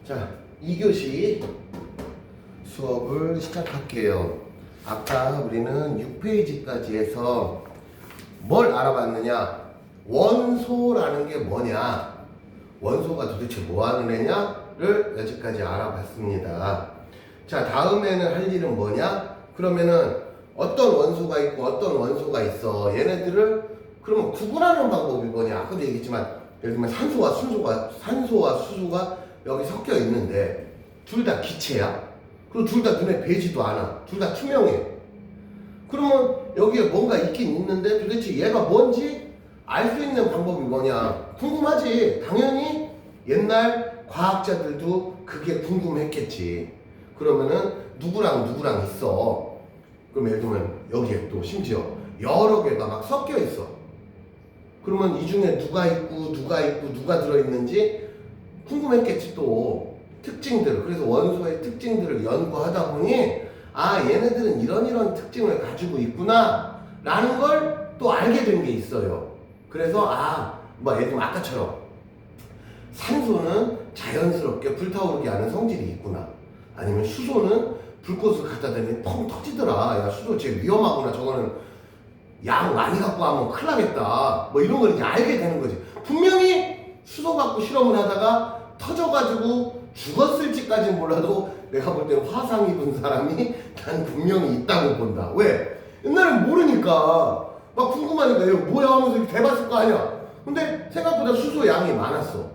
자, 2교시 수업을 시작할게요. 아까 우리는 6페이지까지 해서 뭘 알아봤느냐? 원소라는 게 뭐냐? 원소가 도대체 뭐 하는 애냐를 여기까지 알아봤습니다. 자, 다음에는 할 일은 뭐냐? 그러면은 어떤 원소가 있고 어떤 원소가 있어. 얘네들을 그러면 구분하는 방법이 뭐냐? 아까도 얘기했지만 예를 들면 산소와 수소가 여기 섞여 있는데 둘 다 기체야. 그리고 둘 다 눈에 뵈지도 않아. 둘 다 투명해. 그러면 여기에 뭔가 있긴 있는데 도대체 얘가 뭔지 알 수 있는 방법이 뭐냐? 궁금하지. 당연히 옛날 과학자들도 그게 궁금했겠지. 그러면은 누구랑 있어. 그럼 예를 들면 여기에 또 심지어 여러 개가 막 섞여 있어. 그러면 이 중에 누가 있고 누가 들어있는지 궁금했겠지. 또 특징들, 그래서 원소의 특징들을 연구하다 보니 아, 얘네들은 이런 특징을 가지고 있구나 라는 걸 또 알게 된 게 있어요. 그래서 예를 들면 아까처럼 산소는 자연스럽게 불타오르게 하는 성질이 있구나, 아니면 수소는 불꽃을 갖다 대니 펑 터지더라, 야 수소 제일 위험하구나, 저거는 양 많이 갖고 하면 큰일 나겠다, 뭐 이런 걸 이제 알게 되는 거지. 분명히 수소 갖고 실험을 하다가 터져가지고 죽었을지까지는 몰라도 내가 볼 때 화상 입은 사람이 난 분명히 있다고 본다. 왜? 옛날엔 모르니까 막 궁금하니까 이거 뭐야 하면서 이렇게 대봤을 거 아니야. 근데 생각보다 수소 양이 많았어.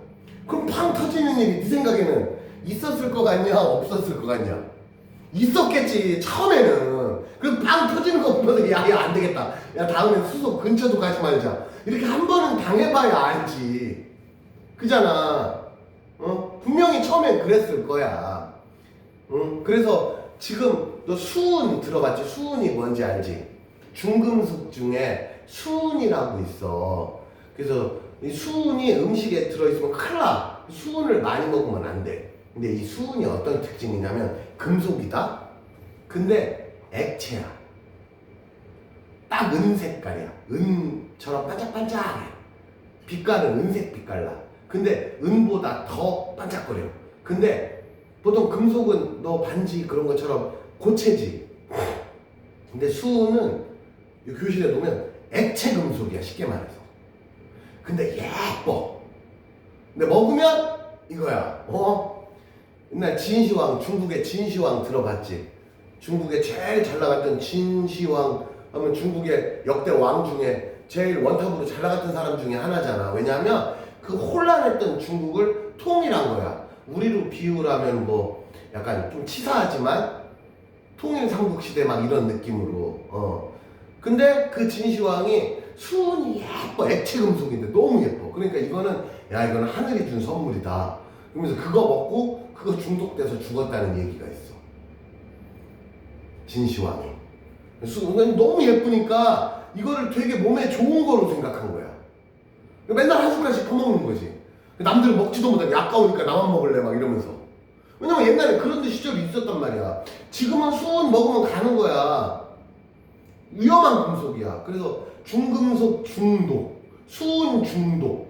그럼 팡 터지는 일이 네 생각에는 있었을 것 같냐 없었을 것 같냐? 있었겠지 처음에는. 그럼 팡 터지는 거 보면서 야 안 되겠다, 야 다음엔 수소 근처도 가지 말자, 이렇게 한 번은 당해봐야 알지. 그잖아. 분명히 처음엔 그랬을 거야. 그래서 지금 너 수은 들어봤지? 수은이 뭔지 알지? 중금속 중에 수은이라고 있어. 그래서 이 수은이 음식에 들어있으면 큰일 나. 수은을 많이 먹으면 안 돼. 근데 이 수은이 어떤 특징이냐면 금속이다? 근데 액체야. 딱 은 색깔이야. 은처럼 반짝반짝해. 빛깔은 은색 빛깔 나. 근데 은보다 더 반짝거려. 근데 보통 금속은 너 반지 그런 것처럼 고체지. 근데 수은은 교실에 놓으면 액체 금속이야, 쉽게 말해서. 근데 예뻐. 근데 먹으면 이거야. 옛날 진시황, 중국의 진시황 들어봤지? 중국에 제일 잘 나갔던 진시황 하면 중국의 역대 왕 중에 제일 원탑으로 잘 나갔던 사람 중에 하나잖아. 왜냐하면 그 혼란했던 중국을 통일한 거야. 우리로 비유라면 뭐 약간 좀 치사하지만 통일 삼국시대 막 이런 느낌으로. 근데 그 진시황이 수은이 예뻐. 액체 금속인데 너무 예뻐. 그러니까 이거는 하늘이 준 선물이다. 그러면서 그거 먹고 그거 중독돼서 죽었다는 얘기가 있어, 진시황이. 수은이 너무 예쁘니까 이거를 되게 몸에 좋은 거로 생각한 거야. 맨날 한 숟갈씩 퍼먹는 거지. 남들은 먹지도 못하게 아까우니까 나만 먹을래 막 이러면서. 왜냐면 옛날에 그런 시절이 있었단 말이야. 지금은 수은 먹으면 가는 거야. 위험한 금속이야. 그래서 중금속 중독, 수은 중독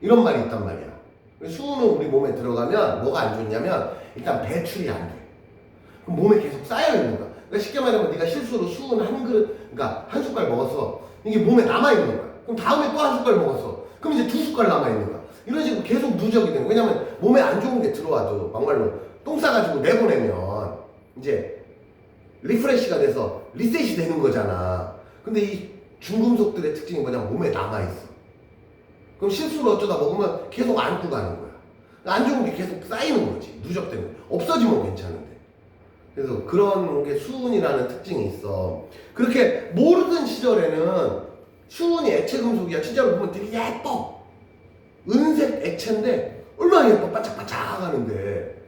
이런 말이 있단 말이야. 수은은 우리 몸에 들어가면 뭐가 안 좋냐면 일단 배출이 안 돼. 그럼 몸에 계속 쌓여 있는 거야. 그러니까 쉽게 말하면 네가 실수로 수은 한 그릇, 그러니까 한 숟갈 먹어서 이게 몸에 남아 있는 거야. 그럼 다음에 또 한 숟갈 먹었어. 그럼 이제 2숟갈 남아 있는 거야. 이런 식으로 계속 누적이 되는 거야. 왜냐면 몸에 안 좋은 게 들어와도 막말로 똥 싸가지고 내보내면 이제 리프레시가 돼서 리셋이 되는 거잖아. 근데 이 중금속들의 특징이 뭐냐면 몸에 남아있어. 그럼 실수로 어쩌다 먹으면 계속 안고 가는 거야. 안 좋은 게 계속 쌓이는 거지. 누적되는 거야. 없어지면 괜찮은데. 그래서 그런 게 수은이라는 특징이 있어. 그렇게 모르던 시절에는 수은이 액체 금속이야. 진짜로 보면 되게 예뻐. 은색 액체인데 얼마나 예뻐. 반짝반짝 하는데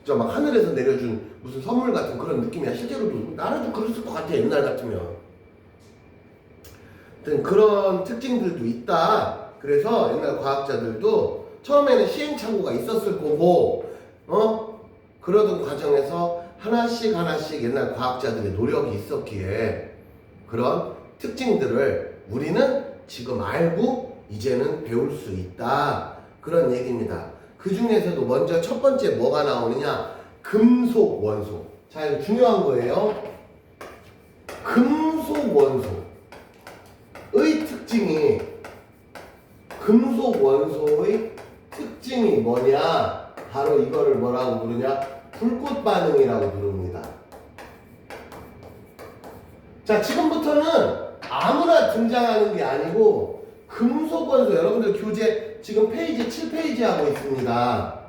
진짜 막 하늘에서 내려준 무슨 선물 같은 그런 느낌이야. 실제로도 나라도 그랬을 것 같아, 옛날 같으면. 하여튼 그런 특징들도 있다. 그래서 옛날 과학자들도 처음에는 시행착오가 있었을 거고, 그러던 과정에서 하나씩 옛날 과학자들의 노력이 있었기에 그런 특징들을 우리는 지금 알고 이제는 배울 수 있다. 그런 얘기입니다. 그 중에서도 먼저 첫 번째 뭐가 나오느냐? 금속 원소. 자, 이거 중요한 거예요. 금속 원소의 특징이, 금속 원소의 특징이 뭐냐? 바로 이거를 뭐라고 부르냐? 불꽃 반응이라고 부릅니다. 자, 지금부터는 아무나 등장하는 게 아니고 금속 원소, 여러분들 교재 지금 페이지 7페이지 하고 있습니다.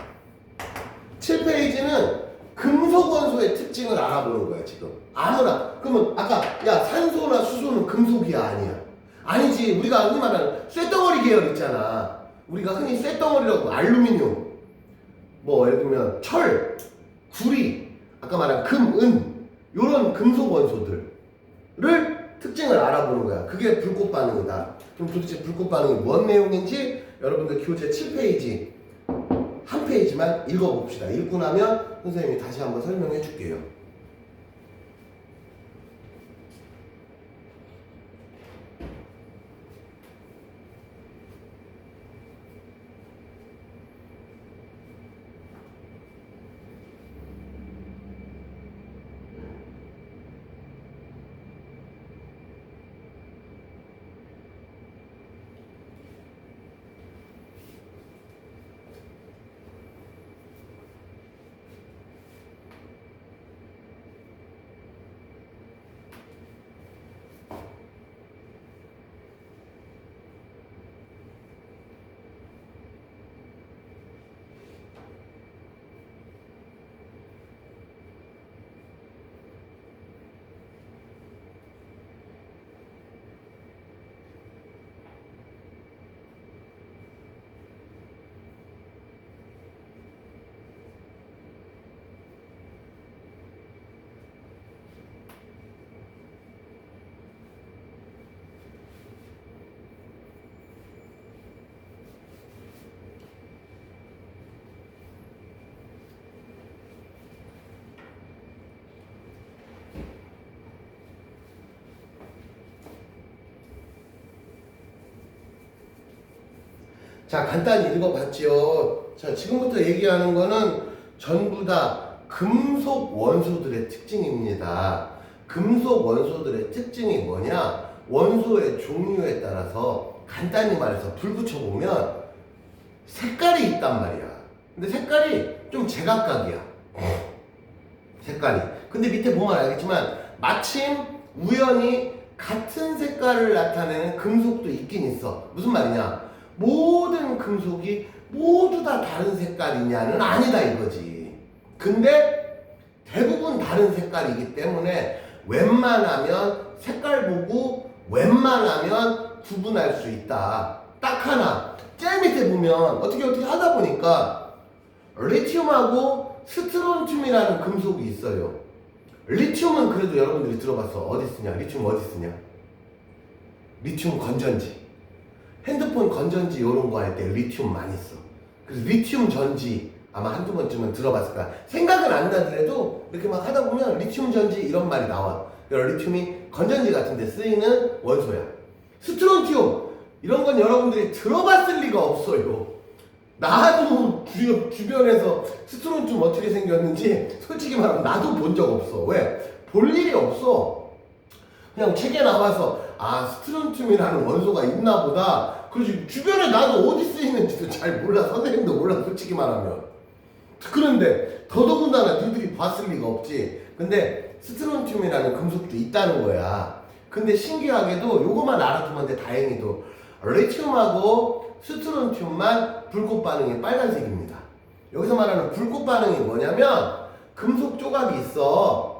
7페이지는 금속 원소의 특징을 알아보는 거야, 지금. 아무나. 그러면 아까 야, 산소나 수소는 금속이야, 아니야? 아니지. 우리가 흔히 말하는 쇳덩어리 계열 있잖아. 우리가 흔히 쇳덩어리라고 알루미늄, 뭐 예를 들면 철, 구리, 아까 말한 금, 은, 요런 금속 원소들을 특징을 알아보는 거야. 그게 불꽃 반응이다. 그럼 도대체 불꽃 반응이 뭔 내용인지 여러분들 교재 7페이지 한 페이지만 읽어봅시다. 읽고 나면 선생님이 다시 한번 설명해 줄게요. 자, 간단히 읽어봤죠. 자, 지금부터 얘기하는 거는 전부 다 금속 원소들의 특징입니다. 금속 원소들의 특징이 뭐냐? 원소의 종류에 따라서 간단히 말해서 불 붙여보면 색깔이 있단 말이야. 근데 색깔이 좀 제각각이야. 색깔이. 근데 밑에 보면 알겠지만 마침 우연히 같은 색깔을 나타내는 금속도 있긴 있어. 무슨 말이냐? 모든 금속이 모두 다 다른 색깔이냐는 아니다 이거지. 근데 대부분 다른 색깔이기 때문에 웬만하면 색깔 보고 웬만하면 구분할 수 있다. 딱 하나. 제일 밑에 보면 어떻게 하다 보니까 리튬하고 스트론튬이라는 금속이 있어요. 리튬은 그래도 여러분들이 들어봤어. 어디 쓰냐? 리튬 어디 쓰냐? 리튬 건전지. 핸드폰 건전지 이런 거 할 때 리튬 많이 써. 그래서 리튬 전지 아마 한두 번쯤은 들어봤을 거야. 생각은 안 나더라도 이렇게 막 하다 보면 리튬 전지 이런 말이 나와. 리튬이 건전지 같은 데 쓰이는 원소야. 스트론튬 이런 건 여러분들이 들어봤을 리가 없어요. 나도 주변에서 스트론튬 어떻게 생겼는지 솔직히 말하면 나도 본 적 없어. 왜? 볼 일이 없어. 그냥 책에 나와서 아, 스트론튬이라는 원소가 있나 보다. 그러지 주변에 나도 어디 쓰이는지도 잘 몰라. 선생님도 몰라, 솔직히 말하면. 그런데 더더군다나 니들이 봤을 리가 없지. 근데 스트론튬이라는 금속도 있다는 거야. 근데 신기하게도 요거만 알아두면 돼. 다행히도 리튬하고 스트론튬만 불꽃 반응이 빨간색입니다. 여기서 말하는 불꽃 반응이 뭐냐면 금속 조각이 있어.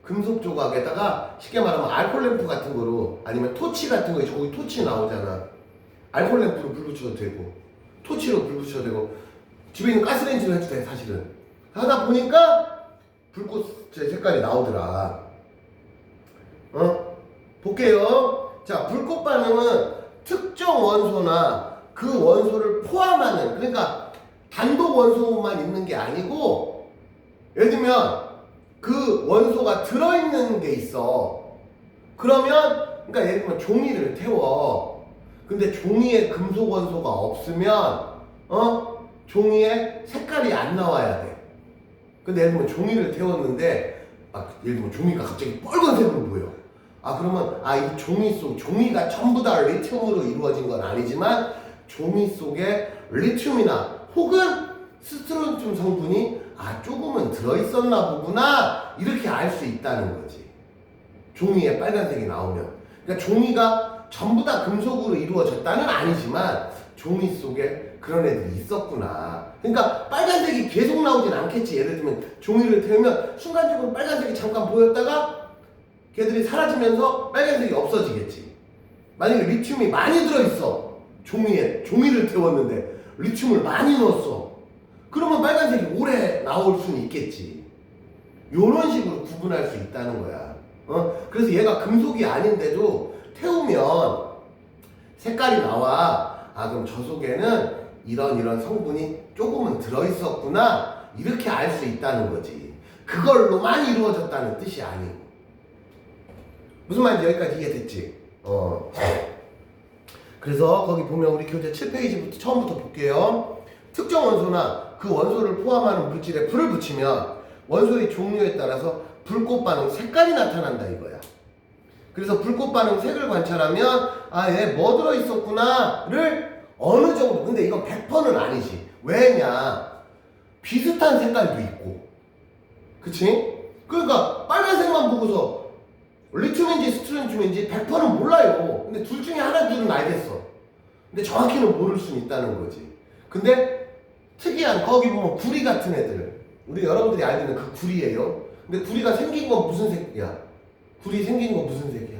금속 조각에다가 쉽게 말하면 알콜 램프 같은 거로, 아니면 토치 같은 거, 거기 토치 나오잖아. 알콜 램프로 불 붙여도 되고 토치로 불 붙여도 되고 집에 있는 가스레인지로 해도 돼. 사실은 하다 보니까 불꽃 색깔이 나오더라. 볼게요. 자, 불꽃 반응은 특정 원소나 그 원소를 포함하는, 그러니까 단독 원소만 있는 게 아니고, 예를 들면 그 원소가 들어있는 게 있어. 그러면 그러니까 예를 들면 종이를 태워. 근데 종이에 금속 원소가 없으면 종이에 색깔이 안 나와야 돼. 근데 예를 들면 종이를 태웠는데 예를 들면 종이가 갑자기 빨간색으로 보여. 그러면 이 종이가 전부 다 리튬으로 이루어진 건 아니지만 종이 속에 리튬이나 혹은 스트론튬 성분이 조금은 들어있었나 보구나 이렇게 알 수 있다는 거지. 종이에 빨간색이 나오면. 그러니까 종이가 전부 다 금속으로 이루어졌다는 아니지만 종이 속에 그런 애들이 있었구나. 그러니까 빨간색이 계속 나오진 않겠지. 예를 들면 종이를 태우면 순간적으로 빨간색이 잠깐 보였다가 걔들이 사라지면서 빨간색이 없어지겠지. 만약에 리튬이 많이 들어있어. 종이를 태웠는데 리튬을 많이 넣었어. 그러면 빨간색이 오래 나올 수는 있겠지. 요런 식으로 구분할 수 있다는 거야. 그래서 얘가 금속이 아닌데도 태우면 색깔이 나와. 그럼 저 속에는 이런 성분이 조금은 들어있었구나 이렇게 알 수 있다는 거지. 그걸로만 이루어졌다는 뜻이 아니고. 무슨 말인지 여기까지 이해됐지? 그래서 거기 보면 우리 교재 7페이지부터 처음부터 볼게요. 특정 원소나 그 원소를 포함하는 물질에 불을 붙이면 원소의 종류에 따라서 불꽃 반응 색깔이 나타난다 이거야. 그래서 불꽃 반응 색을 관찰하면 얘 뭐 들어있었구나를 어느 정도, 근데 이건 100%는 아니지. 왜냐, 비슷한 색깔도 있고, 그치? 그러니까 빨간색만 보고서 리튬인지 스트론튬인지 100%는 몰라요. 근데 둘 중에 하나 둘은 알겠어. 근데 정확히는 모를 수는 있다는 거지. 근데 특이한, 거기 보면 구리 같은 애들, 우리 여러분들이 알고 있는 그 구리예요. 근데 구리가 생긴 건 무슨 색이야? 구리 생긴 건 무슨 색이야?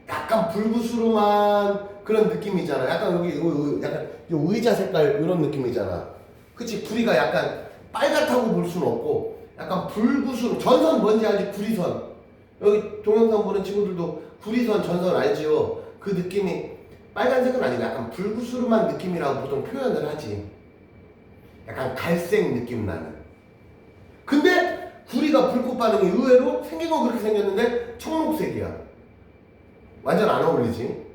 약간 불구스름한 그런 느낌이잖아. 약간 여기 약간 의자 색깔 이런 느낌이잖아. 그치? 구리가 약간 빨갛다고 볼 수는 없고 약간 불구스름. 전선 뭔지 알지? 구리선. 여기 동영상 보는 친구들도 구리선, 전선 알지요? 그 느낌이 빨간색은 아니고 약간 불구스름한 느낌이라고 보통 표현을 하지. 약간 갈색 느낌 나는. 근데 구리가 불꽃 반응이 의외로 생긴 건 그렇게 생겼는데 청록색이야. 완전 안 어울리지?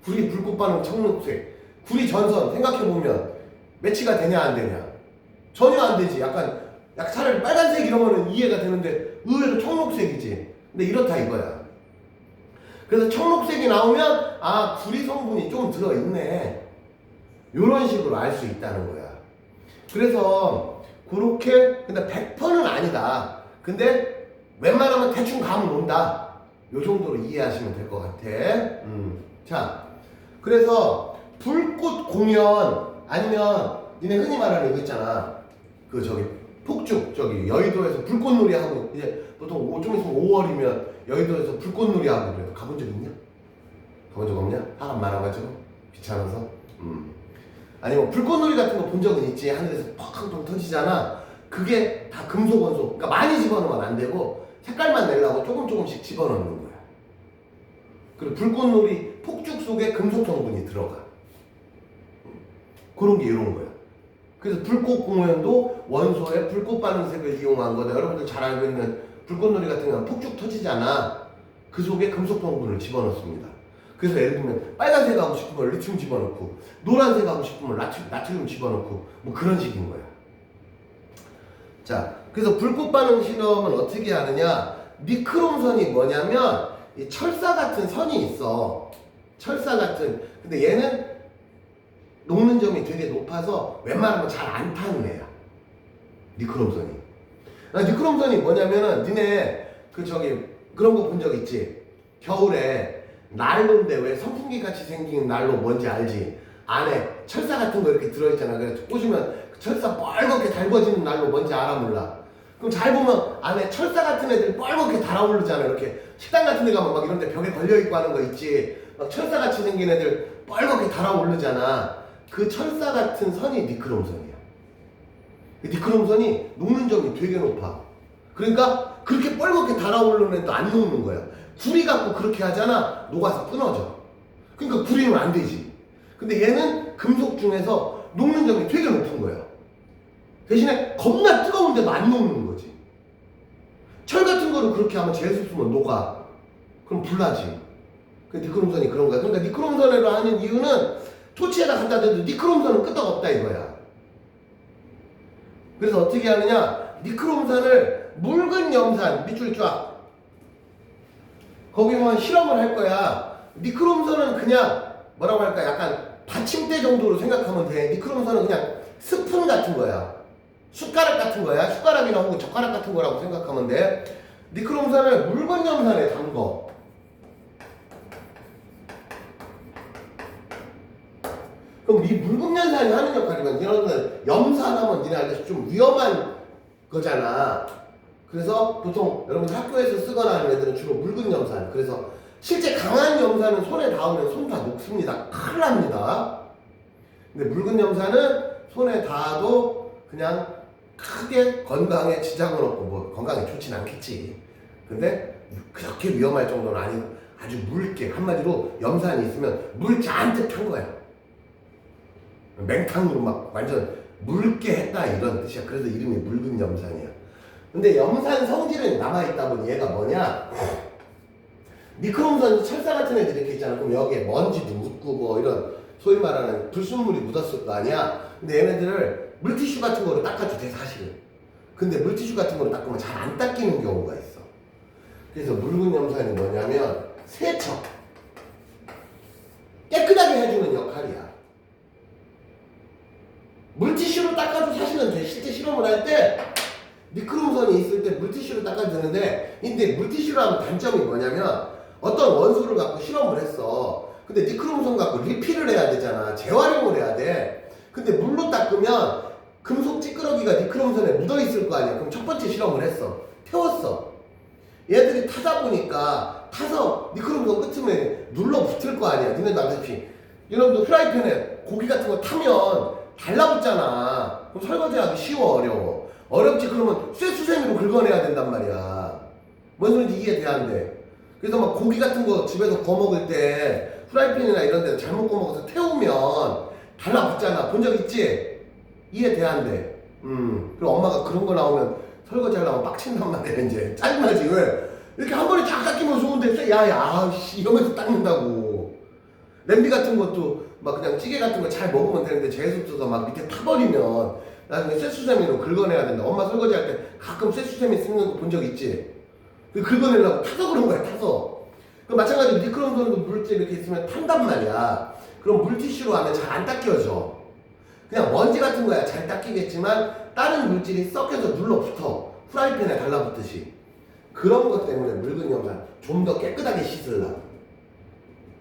구리 불꽃 반응 청록색. 구리 전선 생각해보면 매치가 되냐 안 되냐? 전혀 안 되지. 약간 차라리 빨간색 이러면 이해가 되는데 의외로 청록색이지. 근데 이렇다 이거야. 그래서 청록색이 나오면 구리 성분이 좀 들어있네. 요런 식으로 알 수 있다는 거야. 그래서 그렇게, 근데 100%는 아니다. 근데 웬만하면 대충 감은 온다. 요 정도로 이해하시면 될 것 같아. 자, 그래서 불꽃 공연 아니면 니네 흔히 말하는 이거 있잖아. 그 폭죽 여의도에서 불꽃놀이 하고 이제 보통 좀 있으면 5월이면 여의도에서 불꽃놀이 하고 그래. 가본 적 있냐? 가본 적 없냐? 사람 많아가지고 귀찮아서. 아니면 불꽃놀이 같은 거 본 적은 있지. 하늘에서 팍 터지잖아. 그게 다 금속 원소. 그러니까 많이 집어넣으면 안 되고 색깔만 내려고 조금씩 집어넣는 거야. 그리고 불꽃놀이 폭죽 속에 금속 성분이 들어가. 그런 게 이런 거야. 그래서 불꽃 공연도 원소의 불꽃 반응색을 이용한 거다. 여러분들 잘 알고 있는 불꽃놀이 같은 경우는 폭죽 터지잖아. 그 속에 금속 성분을 집어넣습니다. 그래서 예를 들면 빨간색 하고 싶으면 리튬 집어넣고 노란색 하고 싶으면 나트륨 집어넣고 뭐 그런 식인 거야. 자, 그래서 불꽃 반응 실험은 어떻게 하느냐? 니크롬선이 뭐냐면 이 철사 같은 선이 있어. 철사 같은. 근데 얘는 녹는 점이 되게 높아서 웬만하면 잘 안 타는 애야. 니크롬선이. 니크롬선이 뭐냐면은 니네 그런 거 본 적 있지? 겨울에 난로인데 왜 선풍기 같이 생긴 난로 뭔지 알지? 안에 철사 같은 거 이렇게 들어있잖아. 그래서 꽂으면 철사 뻘겋게 달궈지는 난로 뭔지 알아 몰라? 그럼 잘 보면 안에 철사 같은 애들이 뻘겋게 달아오르잖아. 이렇게 식당 같은 데 가면 막 이런 데 벽에 걸려있고 하는 거 있지. 막 철사 같이 생긴 애들 뻘겋게 달아오르잖아. 그 철사 같은 선이 니크롬선이야. 니크롬선이 녹는 점이 되게 높아. 그러니까 그렇게 뻘겋게 달아오르는 애도 안 녹는 거야. 구리 갖고 그렇게 하잖아. 녹아서 끊어져. 그러니까 구리는 안 되지. 근데 얘는 금속 중에서 녹는 점이 되게 높은 거야. 대신에 겁나 뜨거운데도 안 녹는 거지. 철 같은 거를 그렇게 하면 재수 쓰면 녹아. 그럼 불나지. 그 니크롬선이 그런 거야. 그러니까 니크롬선으로 하는 이유는 토치에다 갖다 대도 니크롬선은 끄떡없다 이거야. 그래서 어떻게 하느냐? 니크롬산을 묽은 염산 밑줄 쫙 거기만 실험을 할 거야. 니크롬산은 그냥 뭐라고 할까? 약간 받침대 정도로 생각하면 돼. 니크롬산은 그냥 스푼 같은 거야. 숟가락 같은 거야. 숟가락이나 혹은 젓가락 같은 거라고 생각하면 돼. 니크롬산을 묽은 염산에 담궈. 그럼 이 묽은 염산이 하는 역할이면 이런 염산하면 니네 알다시피 좀 위험한 거잖아. 그래서 보통 여러분들 학교에서 쓰거나 하는 애들은 주로 묽은 염산. 그래서 실제 강한 염산은 손에 닿으면 손 다 녹습니다. 큰일 납니다. 근데 묽은 염산은 손에 닿아도 그냥 크게 건강에 지장은 없고 뭐 건강에 좋진 않겠지. 근데 그렇게 위험할 정도는 아니고 아주 묽게 한마디로 염산이 있으면 물 잔뜩 탄 거야. 맹탕으로 막 완전 묽게 했다 이런 뜻이야. 그래서 이름이 묽은 염산이야. 근데 염산 성질은 남아있다 보니 얘가 뭐냐? 니크롬산 철사 같은 애들 이렇게 있잖아. 그럼 여기에 먼지도 묻고 뭐 이런 소위 말하는 불순물이 묻었을 거 아니야. 근데 얘네들을 물티슈 같은 거로 닦아도 돼 사실은. 근데 물티슈 같은 거로 닦으면 잘 안 닦이는 경우가 있어. 그래서 묽은 염산이 뭐냐면 세척 깨끗하게 해주는 역할이야. 물티슈로 닦아도 사실은 돼. 실제 실험을 할 때 니크롬산이 있을 때 물티슈로 닦아도 되는데, 근데 물티슈로 하면 단점이 뭐냐면 어떤 원소를 갖고 실험을 했어. 근데 니크롬산 갖고 리필을 해야 되잖아. 재활용을 해야 돼. 근데 물로 닦으면 금속 찌끄러기가 니크롬산에 묻어있을 거 아니야. 그럼 첫 번째 실험을 했어. 태웠어. 얘들이 타다 보니까 타서 니크롬산 끝에 눌러 붙을 거 아니야. 니네도 알다시피 여러분도 프라이팬에 고기 같은 거 타면 달라붙잖아. 그럼 설거지하기 쉬워 어려워? 어렵지. 그러면 쇠수세미로 긁어내야 된단 말이야. 뭔 소리인지 이해 돼야 안 돼. 그래서 막 고기 같은 거 집에서 구워 먹을 때 프라이팬이나 이런 데 잘못 구워 먹어서 태우면 달라붙잖아. 본 적 있지? 이해 돼야 안 돼. 그리고 엄마가 그런 거 나오면 설거지 하려면 빡친단 말이야. 이제 짜증나지. 왜? 이렇게 한 번에 쫙 닦이면 좋은데 야야 씨 이러면서 닦는다고. 냄비 같은 것도 막 그냥 찌개 같은 거 잘 먹으면 되는데 재수없어서 막 밑에 타버리면 나중에 쇠수세미로 긁어내야 된다. 엄마 설거지 할 때 가끔 쇠수세미 쓰는 거 본 적 있지? 긁어내려고 타서 그런 거야. 타서. 그럼 마찬가지로 니크롬산도 물질 이렇게 있으면 탄단 말이야. 그럼 물티슈로 하면 잘 안 닦여져. 그냥 먼지 같은 거야 잘 닦이겠지만 다른 물질이 섞여서 눌러붙어. 프라이팬에 달라붙듯이. 그런 것 때문에 묽은 염산 좀 더 깨끗하게 씻으려고.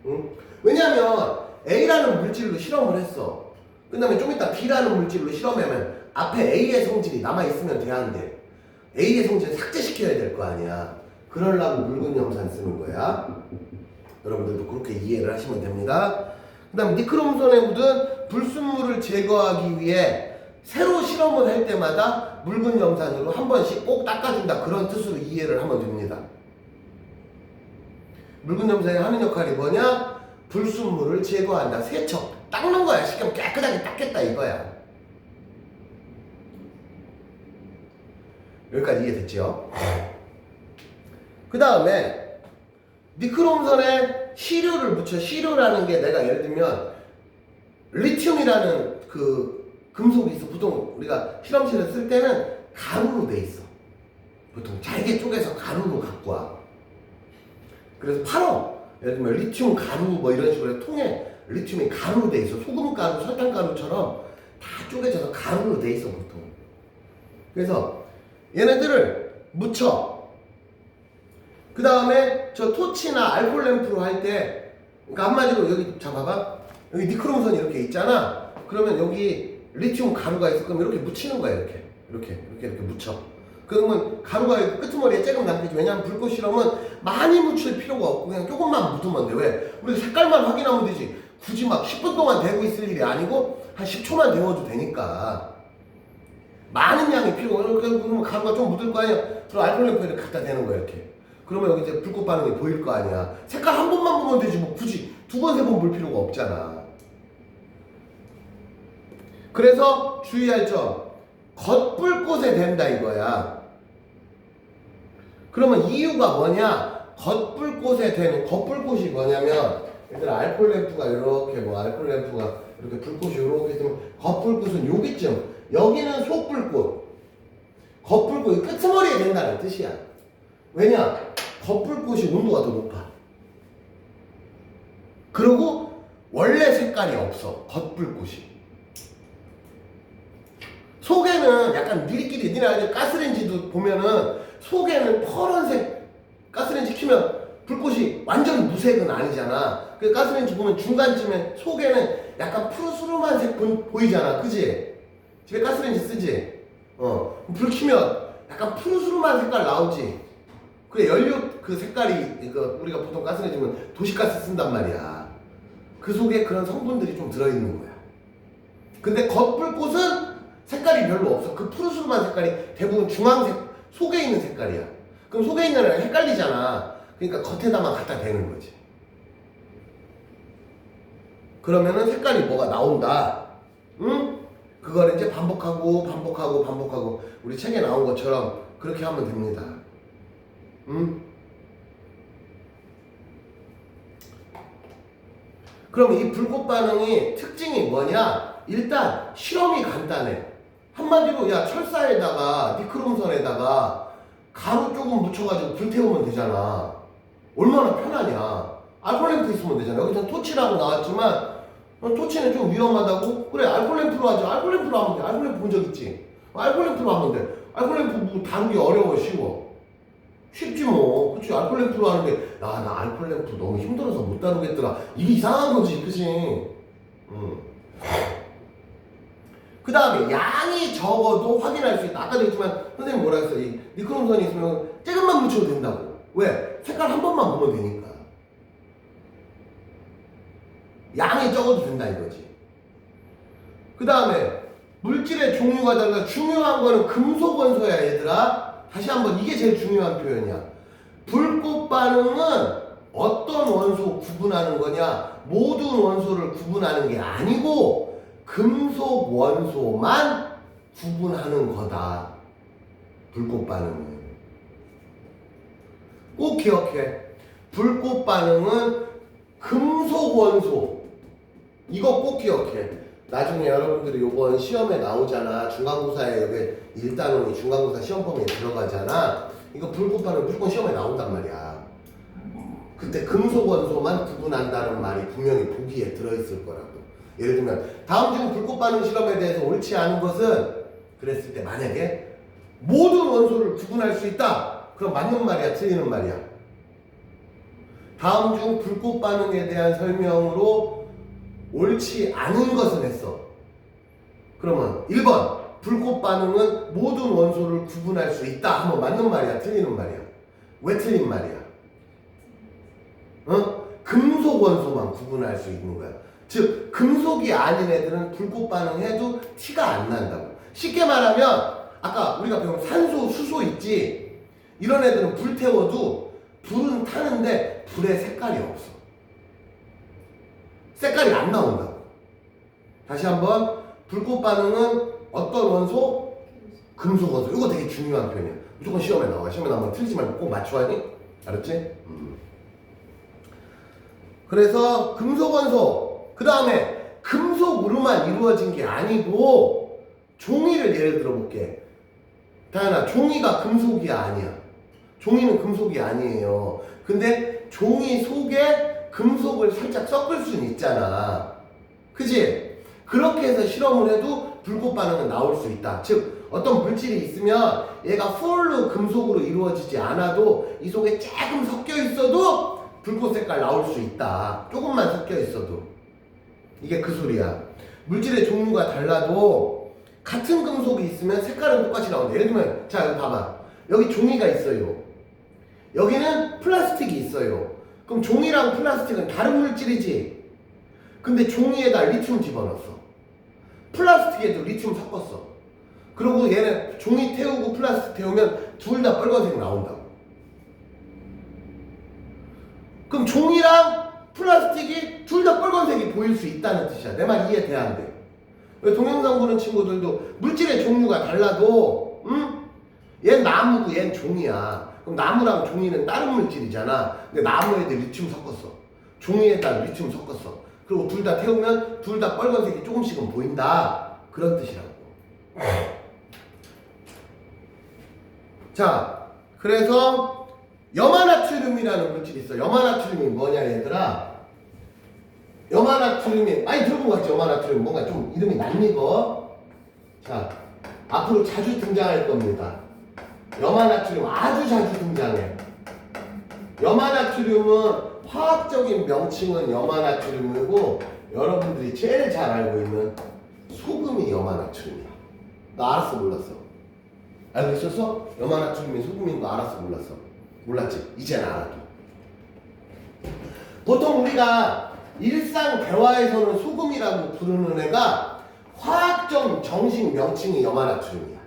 응? 왜냐면 A라는 물질로 실험을 했어. 그 다음에 좀 이따 B라는 물질로 실험하면 앞에 A의 성질이 남아있으면 돼야 안 돼. A의 성질을 삭제시켜야 될 거 아니야. 그러려고 묽은 염산 쓰는 거야. 여러분들도 그렇게 이해를 하시면 됩니다. 그 다음 니크롬산에 묻은 불순물을 제거하기 위해 새로 실험을 할 때마다 묽은 염산으로 한 번씩 꼭 닦아준다. 그런 뜻으로 이해를 하면 됩니다. 묽은 염산이 하는 역할이 뭐냐? 불순물을 제거한다. 세척. 닦는 거야. 쉽게 깨끗하게 닦겠다 이거야. 여기까지 이해됐죠? 그 다음에 니크롬산에 시료를 묻혀. 시료라는 게 내가 예를 들면 리튬이라는 그 금속이 있어. 보통 우리가 실험실에 쓸 때는 가루로 돼 있어. 보통 잘게 쪼개서 가루로 갖고 와. 그래서 팔어. 예를 들면 리튬 가루 뭐 이런 식으로 통에 리튬이 가루로 돼 있어. 소금 가루, 설탕 가루처럼 다 쪼개져서 가루로 돼 있어 보통. 그래서 얘네들을 묻혀. 그 다음에 저 토치나 알코올 램프로 할 때, 그러니까 한마디로 여기 자 봐봐. 여기 니크롬산이 이렇게 있잖아. 그러면 여기 리튬 가루가 있어. 그럼 이렇게 묻히는 거야. 이렇게 묻혀. 그러면 가루가 끄트머리에 조금 남겠지. 왜냐면 불꽃 실험은 많이 묻힐 필요가 없고 그냥 조금만 묻으면 돼. 왜? 우리 색깔만 확인하면 되지. 굳이 막 10분 동안 데고 있을 일이 아니고 한 10초만 데워도 되니까. 많은 양이 필요가 없고 그러면 가루가 좀 묻을 거 아니야. 그럼 알코올 램프를 갖다 대는 거야 이렇게. 그러면 여기 이제 불꽃 반응이 보일 거 아니야. 색깔 한 번만 보면 되지 뭐 굳이 두 번, 세 번 볼 필요가 없잖아. 그래서 주의할 점. 겉불꽃에 된다 이거야. 그러면 이유가 뭐냐? 겉불꽃에 되는, 겉불꽃이 뭐냐면, 얘들아, 알코올 램프가 이렇게, 알코올 램프가 이렇게 불꽃이 이렇게 있으면, 겉불꽃은 여기쯤, 여기는 속불꽃, 겉불꽃이 끄트머리에 된다는 뜻이야. 왜냐? 겉불꽃이 온도가 더 높아. 그리고 원래 색깔이 없어. 겉불꽃이. 속에는 약간 니리끼리 니네 가스레인지도 보면은 속에는 파란색 가스레인지 키면 불꽃이 완전 무색은 아니잖아. 그 가스레인지 보면 중간쯤에 속에는 약간 푸르스름한 색 보이잖아. 그지? 집에 가스레인지 쓰지? 불 키면 약간 푸르스름한 색깔 나오지? 그래, 연료 그 색깔이, 우리가 보통 가스레인지면 도시가스 쓴단 말이야. 그 속에 그런 성분들이 좀 들어있는 거야. 근데 겉불꽃은 색깔이 별로 없어. 그 푸르스름한 색깔이 대부분 주황색 속에 있는 색깔이야. 그럼 속에 있는 애랑 헷갈리잖아. 그러니까 겉에다만 갖다 대는 거지. 그러면은 색깔이 뭐가 나온다. 응? 그걸 이제 반복하고 우리 책에 나온 것처럼 그렇게 하면 됩니다. 응? 그럼 이 불꽃 반응이 특징이 뭐냐? 일단 실험이 간단해. 한마디로 야 철사에다가 니크롬선에다가 가루 조금 묻혀가지고 불태우면 되잖아. 얼마나 편하냐. 알콜 램프 있으면 되잖아. 여기서 토치라고 나왔지만 토치는 좀 위험하다고? 그래, 알콜 램프로 하자. 알콜 램프로 하면 돼. 알콜 램프 본 적 있지? 알콜 램프로 하면 돼. 알콜 램프 뭐 다루기 어려워, 쉬워? 쉽지 뭐. 그치? 알콜 램프로 하는데 나 알콜 램프 너무 힘들어서 못 다루겠더라. 이게 이상한 거지, 그치? 그 다음에 양이 적어도 확인할 수 있다. 아까도 했지만 선생님 뭐라 했어? 이 니크롬선이 있으면 조금만 묻혀도 된다고. 왜? 색깔 한 번만 보면 되니까. 양이 적어도 된다 이거지. 그 다음에 물질의 종류가 달라. 중요한 거는 금속 원소야 얘들아. 다시 한번 이게 제일 중요한 표현이야. 불꽃 반응은 어떤 원소 구분하는 거냐? 모든 원소를 구분하는 게 아니고 금속 원소만 구분하는 거다. 불꽃 반응은. 꼭 기억해. 불꽃 반응은 금속 원소. 이거 꼭 기억해. 나중에 여러분들이 요번 시험에 나오잖아. 중간고사에 여기 1단원이 중간고사 시험범위에 들어가잖아. 이거 불꽃 반응 무조건 시험에 나온단 말이야. 그때 금속 원소만 구분한다는 말이 분명히 보기에 들어있을 거라고. 예를 들면 다음 중 불꽃 반응 실험에 대해서 옳지 않은 것은 그랬을 때 만약에 모든 원소를 구분할 수 있다. 그럼 맞는 말이야, 틀리는 말이야? 다음 중 불꽃 반응에 대한 설명으로 옳지 않은 것은 했어. 그러면 1번 불꽃 반응은 모든 원소를 구분할 수 있다 하면 맞는 말이야, 틀리는 말이야? 왜 틀린 말이야? 금속 원소만 구분할 수 있는 거야. 즉 금속이 아닌 애들은 불꽃 반응해도 티가 안 난다고. 쉽게 말하면 아까 우리가 배운 산소, 수소 있지? 이런 애들은 불 태워도 불은 타는데 불에 색깔이 없어. 색깔이 안 나온다고. 다시 한번 불꽃 반응은 어떤 원소? 금속 원소. 이거 되게 중요한 표현이야. 무조건 시험에 나와. 시험에 나오면 틀리지 말고 꼭 맞춰야 해. 알았지? 그래서 금속 원소. 그 다음에 금속으로만 이루어진 게 아니고 종이를 예를 들어 볼게. 다현아, 종이가 금속이 아니야. 종이는 금속이 아니에요. 근데 종이 속에 금속을 살짝 섞을 수는 있잖아. 그치? 그렇게 해서 실험을 해도 불꽃 반응은 나올 수 있다. 즉 어떤 물질이 있으면 얘가 풀로 금속으로 이루어지지 않아도 이 속에 조금 섞여 있어도 불꽃 색깔 나올 수 있다. 조금만 섞여 있어도. 이게 그 소리야. 물질의 종류가 달라도 같은 금속이 있으면 색깔은 똑같이 나온다. 예를 들면 자 여기 봐봐. 여기 종이가 있어요. 여기는 플라스틱이 있어요. 그럼 종이랑 플라스틱은 다른 물질이지. 근데 종이에다 리튬 집어넣었어. 플라스틱에도 리튬 섞었어. 그리고 얘는 종이 태우고 플라스틱 태우면 둘 다 빨간색 나온다고. 그럼 종이랑 플라스틱이 둘 다 빨간색이 보일 수 있다는 뜻이야. 내 말 이해 돼야 안 돼? 왜 동영상 보는 친구들도 물질의 종류가 달라도 얘는 나무고 얘는 종이야. 그럼 나무랑 종이는 다른 물질이잖아. 근데 나무에도 리튬 섞었어. 종이에다 리튬 섞었어. 그리고 둘 다 태우면 둘 다 빨간색이 조금씩은 보인다. 그런 뜻이라고. 자, 그래서 염화나트륨이라는 물질이 있어. 염화나트륨이 뭐냐 얘들아? 염화나트륨이 많이 들어본 것 같지? 염화나트륨 뭔가 좀 이름이 낯익어. 자, 앞으로 자주 등장할 겁니다. 염화나트륨 아주 자주 등장해. 염화나트륨은 화학적인 명칭은 염화나트륨이고 여러분들이 제일 잘 알고 있는 소금이 염화나트륨이야. 너 알았어 몰랐어? 알고 있었어? 염화나트륨이 소금인 거 알았어 몰랐어? 몰랐지? 이제는 알아도. 보통 우리가 일상 대화에서는 소금이라고 부르는 애가 화학적 정식 명칭이 염화나트륨이야.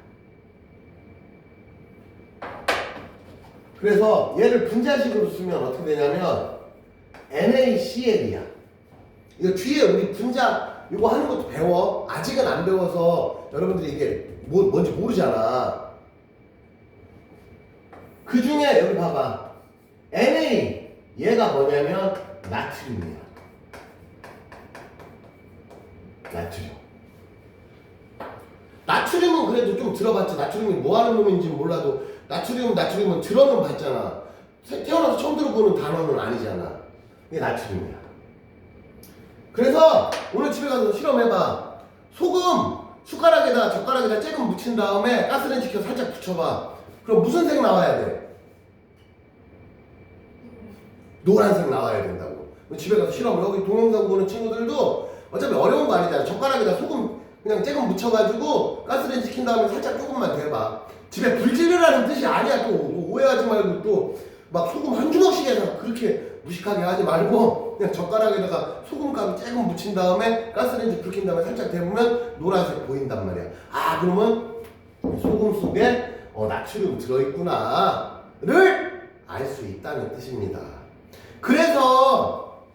그래서 얘를 분자식으로 쓰면 어떻게 되냐면 NaCl이야. 이거 뒤에 우리 분자 이거 하는 것도 배워. 아직은 안 배워서 여러분들이 이게 뭔지 모르잖아. 그 중에 여기 봐봐. Na 얘가 뭐냐면 나트륨이야. 나트륨. 나트륨은 그래도 좀 들어봤지. 나트륨이 뭐 하는 놈인지 몰라도 나트륨은 들어는 봤잖아. 태어나서 처음 들어보는 단어는 아니잖아. 이게 나트륨이야. 그래서 오늘 집에 가서 실험해봐. 소금 숟가락에다 젓가락에다 쬐금 묻힌 다음에 가스레인지 켜서 살짝 붙여봐. 그럼 무슨 색 나와야 돼? 노란색 나와야 된다고. 집에 가서 실험, 여기 동영상 보는 친구들도 어차피 어려운 거 아니잖아. 젓가락에다 소금 그냥 쬐금 묻혀가지고 가스레인지 킨 다음에 살짝 조금만 대봐. 집에 불질르라는 뜻이 아니야. 또 오해하지 말고 또 막 소금 한 주먹씩 해서 그렇게 무식하게 하지 말고 그냥 젓가락에다가 소금가루 쬐금 묻힌 다음에 가스레인지 불 킨 다음에 살짝 데우면 노란색 보인단 말이야. 아, 그러면 소금 속에 나트륨 들어있구나를 알 수 있다는 뜻입니다. 그래서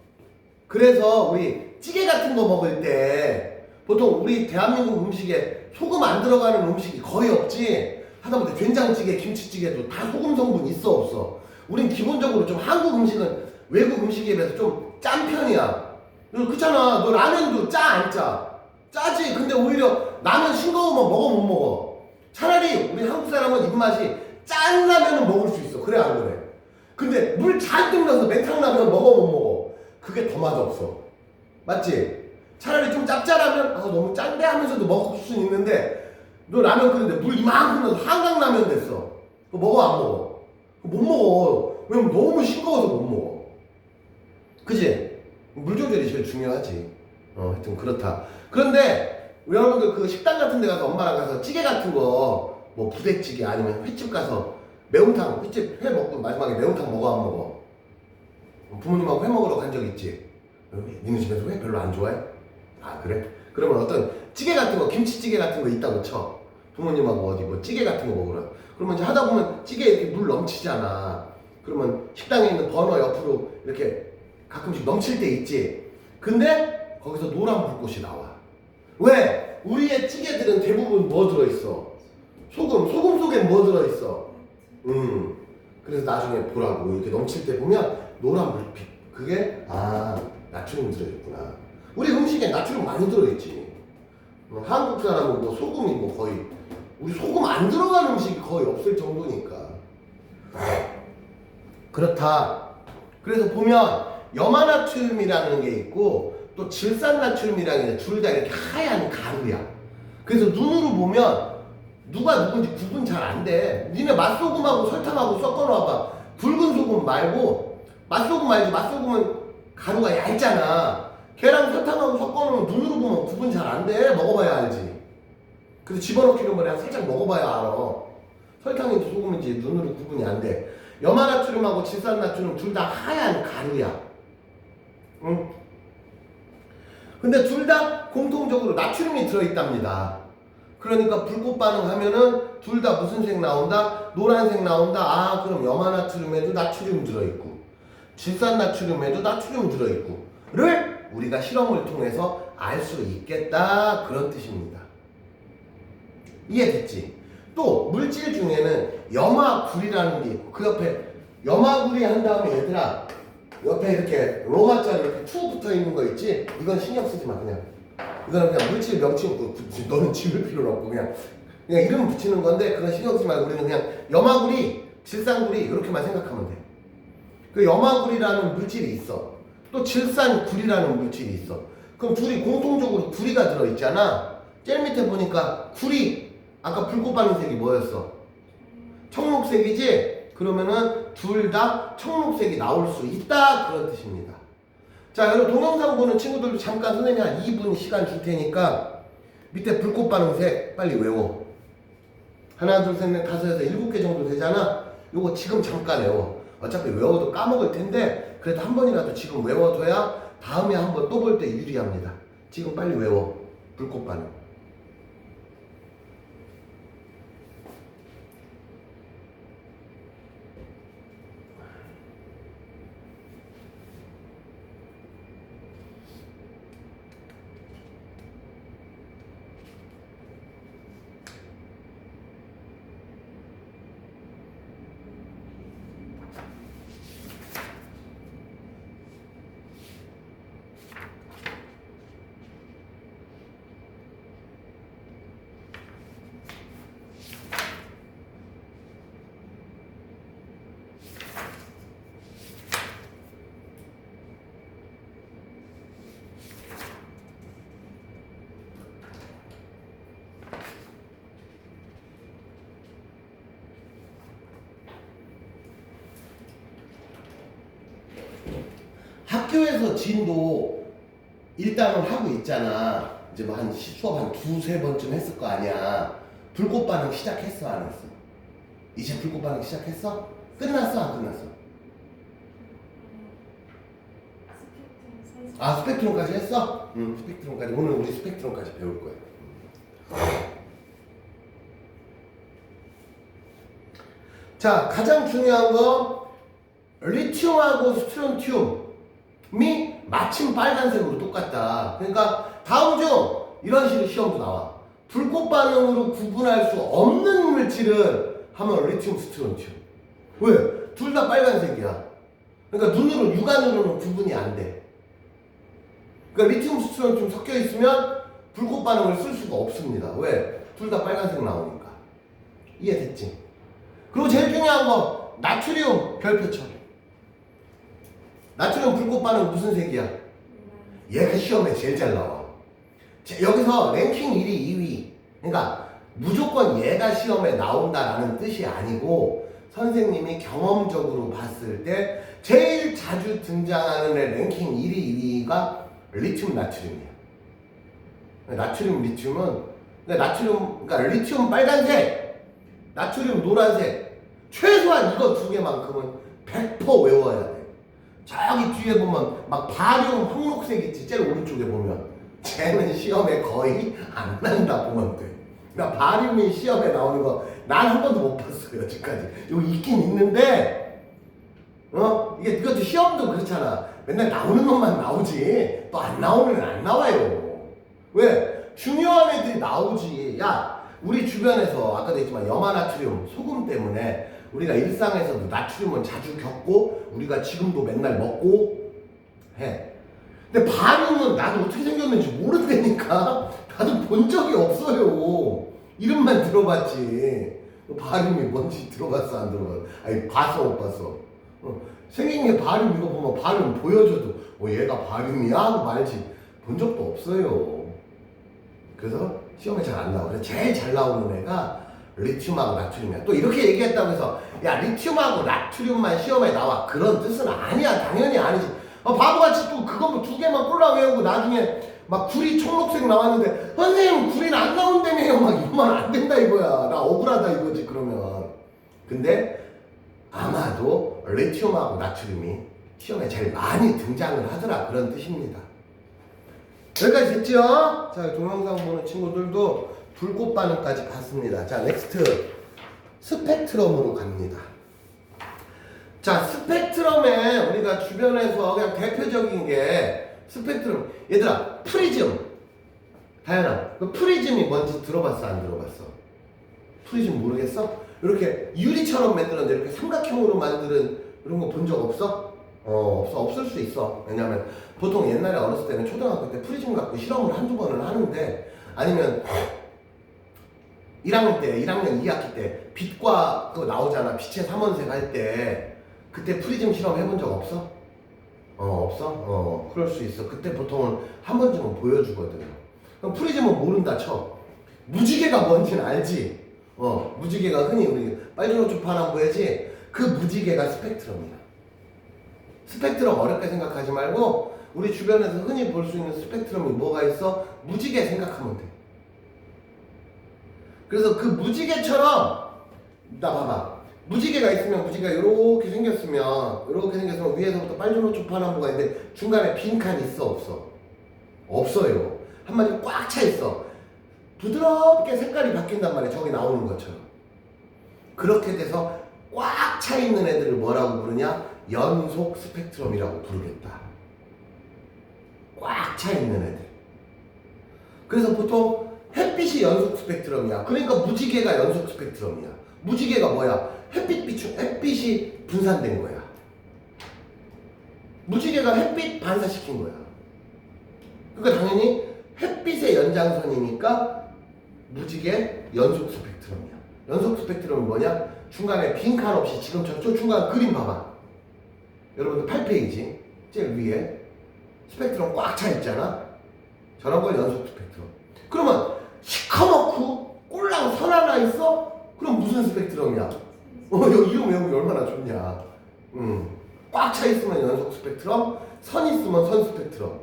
우리 찌개 같은 거 먹을 때 보통 우리 대한민국 음식에 소금 안 들어가는 음식이 거의 없지. 하다못해 된장찌개, 김치찌개도 다 소금 성분 있어 없어? 우린 기본적으로 좀 한국 음식은 외국 음식에 비해서 좀 짠 편이야. 그렇잖아. 너 라면도 짜 안 짜? 짜지. 근데 오히려 라면 싱거우면 먹어 못 먹어? 차라리 우리 한국 사람은 입맛이 짠 라면은 먹을 수 있어. 그래 안 그래? 근데 물 잔뜩 넣어서 맹탕라면 먹어 못 먹어? 그게 더 맛없어. 맞지? 차라리 좀 짭짤하면 너무 짠데 하면서도 먹을 수는 있는데 너 라면 끓는데 물 이만큼 넣어서 한강라면 됐어. 그거 먹어 안 먹어? 못 먹어. 왜냐면 너무 싱거워서 못 먹어. 그지? 물 조절이 제일 중요하지. 하여튼 그렇다. 그런데 여러분들 그 식당 같은 데 가서 엄마랑 가서 찌개 같은 거 뭐 부대찌개 아니면 횟집 가서 매운탕, 횟집 회 먹고 마지막에 매운탕 먹어 안 먹어? 부모님하고 회 먹으러 간 적 있지? 니네 집에서 회 별로 안 좋아해? 아 그래? 그러면 어떤 찌개 같은 거, 김치찌개 같은 거 있다고 쳐. 부모님하고 어디 뭐 찌개 같은 거 먹으러. 그러면 이제 하다 보면 찌개에 이렇게 물 넘치잖아. 그러면 식당에 있는 버너 옆으로 이렇게 가끔씩 넘칠 때 있지. 근데 거기서 노란 불꽃이 나와. 왜? 우리의 찌개들은 대부분 뭐 들어있어? 소금 속에 뭐 들어있어? 그래서 나중에 보라고 이렇게 넘칠 때 보면 노란 불빛. 그게 나트륨 들어있구나. 우리 음식에 나트륨 많이 들어있지. 한국 사람은 뭐 소금이 뭐 거의 우리 소금 안 들어간 음식이 거의 없을 정도니까. 그렇다. 그래서 보면 염화나트륨이라는 게 있고 또 질산나트륨이라는 게 둘 다 이렇게 하얀 가루야. 그래서 눈으로 보면 누가 누군지 구분 잘 안 돼. 니네 맛소금하고 설탕하고 섞어놔봐. 붉은 소금 말고 맛소금 알지? 맛소금은 가루가 얇잖아. 걔랑 설탕하고 섞어놓으면 눈으로 보면 구분 잘 안 돼. 먹어봐야 알지. 그래서 집어넣기는 뭐냐 살짝 먹어봐야 알아. 설탕인지 소금인지 눈으로 구분이 안 돼. 염화나트륨하고 질산나트륨 둘 다 하얀 가루야. 응? 근데 둘 다 공통적으로 나트륨이 들어있답니다. 그러니까 불꽃 반응하면은 둘 다 무슨 색 나온다? 노란색 나온다. 그럼 염화나트륨에도 나트륨 들어있고 질산나트륨에도 나트륨 들어있고 를 우리가 실험을 통해서 알 수 있겠다 그런 뜻입니다. 이해됐지? 또 물질 중에는 염화굴이라는 게 있고 그 옆에 염화굴이 한 다음에 얘들아 옆에 이렇게 로마자로 이렇게 투 붙어 있는 거 있지? 이건 신경 쓰지 마. 그냥 이거는 그냥 물질 명칭. 너는 지울 필요는 없고 그냥 그냥 이름 붙이는 건데 그건 신경 쓰지 말고 우리는 그냥 염화구리, 질산구리 이렇게만 생각하면 돼. 그 염화구리라는 물질이 있어. 또 질산구리라는 물질이 있어. 그럼 둘이 공통적으로 구리가 들어있잖아. 제일 밑에 보니까 구리, 아까 불꽃 반응색이 뭐였어? 청록색이지? 그러면은 둘 다 청록색이 나올 수 있다 그런 뜻입니다. 자, 여러분 동영상 보는 친구들도 잠깐 선생님이 한 2분 시간 줄 테니까 밑에 불꽃 반응색 빨리 외워. 하나, 둘, 셋, 넷, 다섯에서 7개 정도 되잖아. 요거 지금 잠깐 외워. 어차피 외워도 까먹을 텐데 그래도 한 번이라도 지금 외워둬야 다음에 한번 또 볼 때 유리합니다. 지금 빨리 외워. 불꽃 반응. 학교에서 진도 일당을 하고 있잖아. 이제 뭐 한 수업 한 두세 번쯤 했을 거 아니야. 불꽃 반응 시작했어, 안 했어? 이제 불꽃 반응 시작했어? 끝났어, 안 끝났어? 아, 스펙트럼까지 했어? 응, 스펙트럼까지. 오늘 우리 스펙트럼까지 배울 거야. 자, 가장 중요한 거 리튬하고 스트론튬이 마침 빨간색으로 똑같다. 그러니까 다음 중 이런 식으로 시험도 나와. 불꽃 반응으로 구분할 수 없는 물질을 하면 리튬, 스트론튬. 왜? 둘 다 빨간색이야. 그러니까 눈으로, 육안으로는 구분이 안 돼. 그러니까 리튬, 스트론튬 섞여 있으면 불꽃 반응을 쓸 수가 없습니다. 왜? 둘 다 빨간색 나오니까. 이해됐지? 그리고 제일 중요한 거 나트륨 별표 처리. 나트륨 불꽃 반응 무슨 색이야? 얘가 시험에 제일 잘 나와. 여기서 랭킹 1위, 2위. 그러니까 무조건 얘가 시험에 나온다라는 뜻이 아니고 선생님이 경험적으로 봤을 때 제일 자주 등장하는 애 랭킹 1위, 2위가 리튬, 나트륨이야. 나트륨, 리튬은 그러니까 리튬 빨간색, 나트륨 노란색. 최소한 이거 두 개만큼은 100% 외워야 돼. 저기 뒤에 보면 막 바륨 황록색 있지. 제일 오른쪽에 보면 쟤는 시험에 거의 안 난다 보면 돼. 그러니까 바륨이 시험에 나오는 거 난 한 번도 못 봤어요 여지까지. 여기 있긴 있는데 이게 이것도 시험도 그렇잖아. 맨날 나오는 것만 나오지 또 안 나오는 애는 안 나와요. 왜? 중요한 애들이 나오지. 야, 우리 주변에서 아까도 했지만 염화나트륨 소금 때문에 우리가 일상에서도 나트륨은 자주 겪고 우리가 지금도 맨날 먹고 해. 근데 바륨은 나도 어떻게 생겼는지 모르다니까. 나도 본 적이 없어요. 이름만 들어봤지. 바륨이 뭔지 들어봤어, 안 들어봤어? 아니, 봤어, 못 봤어? 생긴 게 바륨 이거 보면 바륨 보여줘도 얘가 바륨이야? 하고 말지. 본 적도 없어요. 그래서 시험에 잘 안 나와. 그래서 제일 잘 나오는 애가 리튬하고 나트륨이야. 또 이렇게 얘기했다고 해서 야, 리튬하고 나트륨만 시험에 나와. 그런 뜻은 아니야. 당연히 아니지. 바보같이 또 그거 뭐 두 개만 골라 외우고 나중에 막 구리 청록색 나왔는데 선생님 구리는 안 나온다며요. 막 이러면 안 된다 이거야. 나 억울하다 이거지 그러면. 근데 아마도 리튬하고 나트륨이 시험에 제일 많이 등장을 하더라 그런 뜻입니다. 여기까지 됐죠? 자, 동영상 보는 친구들도 불꽃 반응까지 봤습니다. 자, 넥스트 스펙트럼으로 갑니다. 자, 스펙트럼에 우리가 주변에서 그냥 대표적인 게 스펙트럼. 얘들아, 프리즘. 다현아, 그 프리즘이 뭔지 들어봤어, 안 들어봤어? 프리즘 모르겠어? 이렇게 유리처럼 만들었는데 이렇게 삼각형으로 만드는 이런 거 본 적 없어? 없어. 없을 수 있어. 왜냐면 보통 옛날에 어렸을 때는 초등학교 때 프리즘 갖고 실험을 한두 번은 하는데 아니면 1학년 때, 1학년 2학기 때 빛과 그거 나오잖아. 빛의 삼원색 할 때 그때 프리즘 실험 해본 적 없어? 없어? 그럴 수 있어. 그때 보통은 한 번쯤은 보여주거든. 그럼 프리즘은 모른다 쳐. 무지개가 뭔지는 알지? 무지개가 흔히 우리 빨주노초파남보야지 그 무지개가 스펙트럼이야. 스펙트럼 어렵게 생각하지 말고 우리 주변에서 흔히 볼 수 있는 스펙트럼이 뭐가 있어? 무지개 생각하면 돼. 그래서 그 무지개처럼 나 봐봐. 무지개가 있으면 무지개가 이렇게 생겼으면 위에서부터 빨주노초파남보가 있는데 중간에 빈 칸이 있어 없어? 없어요. 한마디로 꽉 차 있어. 부드럽게 색깔이 바뀐단 말이야. 저기 나오는 것처럼. 그렇게 돼서 꽉 차 있는 애들을 뭐라고 부르냐? 연속 스펙트럼이라고 부르겠다. 꽉 차 있는 애들. 그래서 보통 햇빛이 연속 스펙트럼이야. 그러니까 무지개가 연속 스펙트럼이야. 무지개가 뭐야? 햇빛이 분산된 거야. 무지개가 햇빛 반사시킨 거야. 그러니까 당연히 햇빛의 연장선이니까 무지개 연속 스펙트럼이야. 연속 스펙트럼은 뭐냐? 중간에 빈칸 없이 지금처럼 저 중간 그림 봐봐. 여러분들 8페이지 제일 위에 스펙트럼 꽉 차 있잖아. 저런 걸 연속 스펙트럼. 그러면 시커멓고 꼴랑 선 하나 있어? 그럼 무슨 스펙트럼이야? 여기 이름 외우기 얼마나 좋냐. 꽉 차 있으면 연속 스펙트럼, 선 있으면 선 스펙트럼.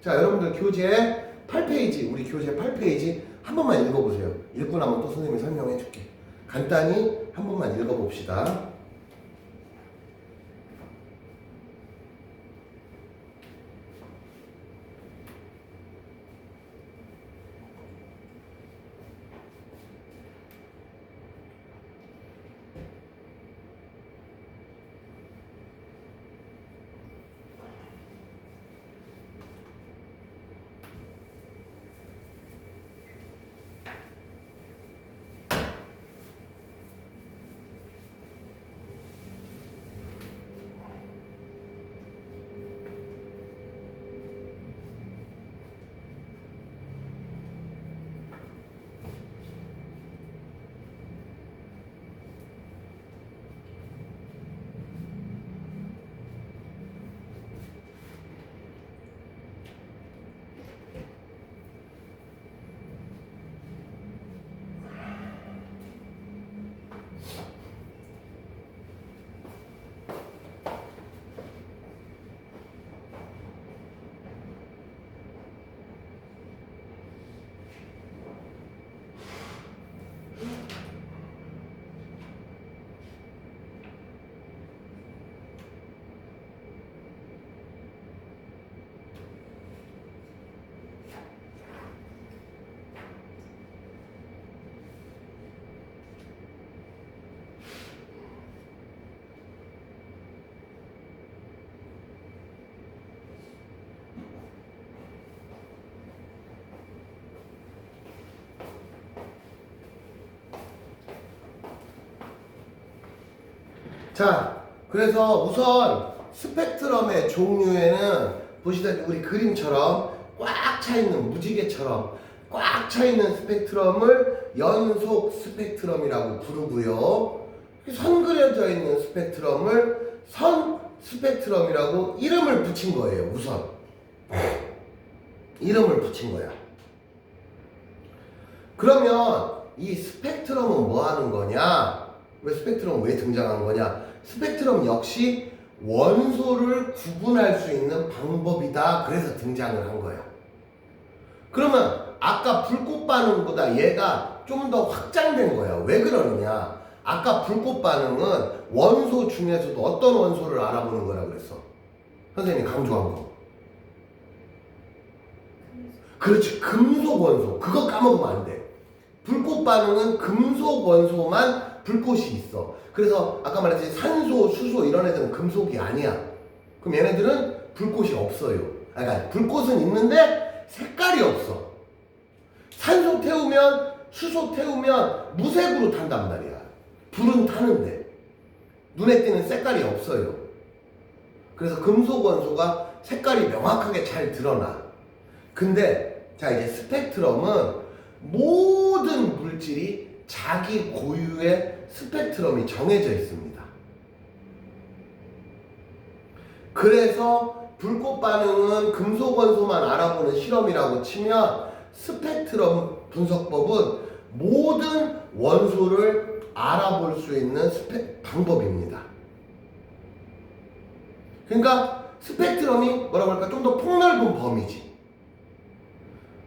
자, 여러분들 교재 8페이지, 우리 교재 8페이지 한 번만 읽어보세요. 읽고 나면 또 선생님이 설명해 줄게. 간단히 한 번만 읽어봅시다. 자, 그래서 우선 스펙트럼의 종류에는 보시다시피 우리 그림처럼 꽉 차 있는 무지개처럼 꽉 차 있는 스펙트럼을 연속 스펙트럼이라고 부르고요. 선 그려져 있는 스펙트럼을 선 스펙트럼이라고 이름을 붙인 거예요. 우선 이름을 붙인 거야. 그러면 이 스펙트럼은 뭐 하는 거냐? 왜 스펙트럼 왜 등장한 거냐? 스펙트럼 역시 원소를 구분할 수 있는 방법이다. 그래서 등장을 한 거야. 그러면 아까 불꽃 반응보다 얘가 좀 더 확장된 거야. 왜 그러느냐? 아까 불꽃 반응은 원소 중에서도 어떤 원소를 알아보는 거라 그랬어? 선생님이 강조한 거. 그렇지. 금속 원소. 그거 까먹으면 안 돼. 불꽃 반응은 금속 원소만 불꽃이 있어. 그래서 아까 말했지 산소, 수소 이런 애들은 금속이 아니야. 그럼 얘네들은 불꽃이 없어요. 그러니까 불꽃은 있는데 색깔이 없어. 산소 태우면 수소 태우면 무색으로 탄단 말이야. 불은 타는데 눈에 띄는 색깔이 없어요. 그래서 금속 원소가 색깔이 명확하게 잘 드러나. 근데 자 이제 스펙트럼은 모든 물질이 자기 고유의 스펙트럼이 정해져 있습니다. 그래서 불꽃 반응은 금속 원소만 알아보는 실험이라고 치면 스펙트럼 분석법은 모든 원소를 알아볼 수 있는 방법입니다. 그러니까 스펙트럼이 뭐라고 할까? 좀 더 폭넓은 범위지.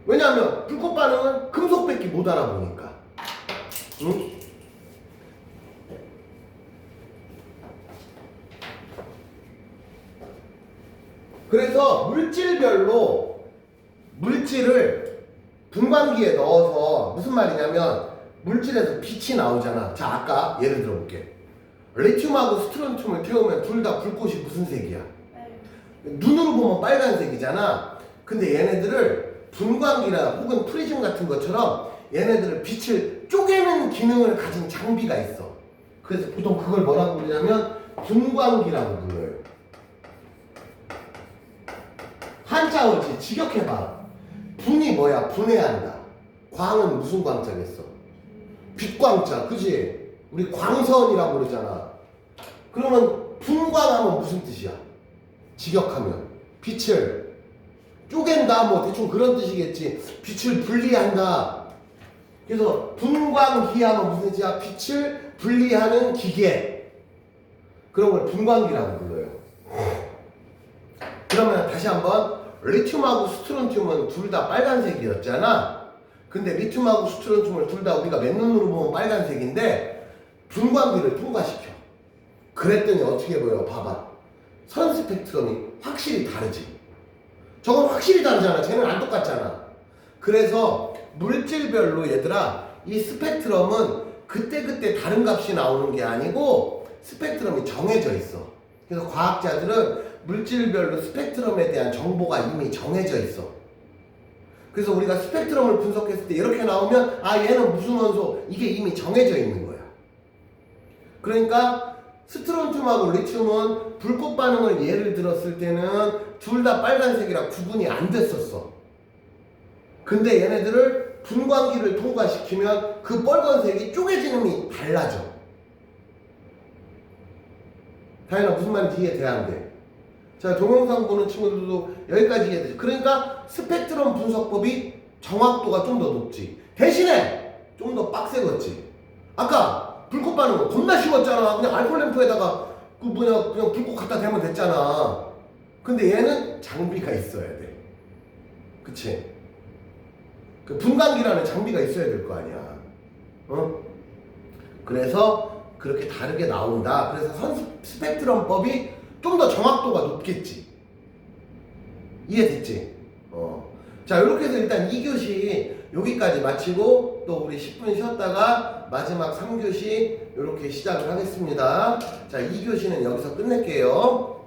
왜냐하면 불꽃 반응은 금속밖에 못 알아보니까. 응? 그래서 물질별로 물질을 분광기에 넣어서 무슨 말이냐면 물질에서 빛이 나오잖아. 자, 아까 예를 들어 볼게. 리튬하고 스트론튬을 태우면 둘 다 불꽃이 무슨 색이야? 눈으로 보면 빨간색이잖아. 근데 얘네들을 분광기나 혹은 프리즘 같은 것처럼 얘네들을 빛을 쪼개는 기능을 가진 장비가 있어. 그래서 보통 그걸 뭐라고 부르냐면 분광기라고 불러요. 한자어지. 직역해봐. 분이 뭐야? 분해한다. 광은 무슨 광자겠어? 빛광자. 그지? 우리 광선이라고 그러잖아. 그러면 분광하면 무슨 뜻이야? 직역하면 빛을 쪼갠다, 뭐 대충 그런 뜻이겠지. 빛을 분리한다. 그래서 분광기 하면 무슨 뜻이야? 빛을 분리하는 기계. 그런 걸 분광기라고 불러요. 그러면 다시 한번, 리튬하고 스트론튬은 둘 다 빨간색이었잖아. 근데 리튬하고 스트론튬을 둘 다 우리가 맨눈으로 보면 빨간색인데 분광기를 통과시켜. 그랬더니 어떻게 보여? 봐봐. 선 스펙트럼이 확실히 다르지. 저건 확실히 다르잖아. 쟤는 안 똑같잖아. 그래서 물질별로 얘들아, 이 스펙트럼은 그때그때 다른 값이 나오는 게 아니고 스펙트럼이 정해져 있어. 그래서 과학자들은 물질별로 스펙트럼에 대한 정보가 이미 정해져 있어. 그래서 우리가 스펙트럼을 분석했을 때 이렇게 나오면 아, 얘는 무슨 원소, 이게 이미 정해져 있는 거야. 그러니까 스트론튬하고 리튬은 불꽃 반응을 예를 들었을 때는 둘 다 빨간색이라 구분이 안 됐었어. 근데 얘네들을 분광기를 통과시키면 그 빨간색이 쪼개지는 힘이 달라져. 다현아, 무슨 말인지 이해돼? 안 돼? 자, 동영상 보는 친구들도 여기까지 이해되지. 그러니까 스펙트럼 분석법이 정확도가 좀 더 높지. 대신에 좀 더 빡세겠지. 아까 불꽃 반응은 겁나 쉬웠잖아. 그냥 알코올 램프에다가 그냥 불꽃 갖다 대면 됐잖아. 근데 얘는 장비가 있어야 돼. 그치? 그 분광기라는 장비가 있어야 될 거 아니야. 어? 그래서 그렇게 다르게 나온다. 그래서 스펙트럼법이 좀 더 정확도가 높겠지. 이해됐지? 자, 이렇게 해서 일단 2교시 여기까지 마치고 또 우리 10분 쉬었다가 마지막 3교시 이렇게 시작을 하겠습니다. 자, 2교시는 여기서 끝낼게요.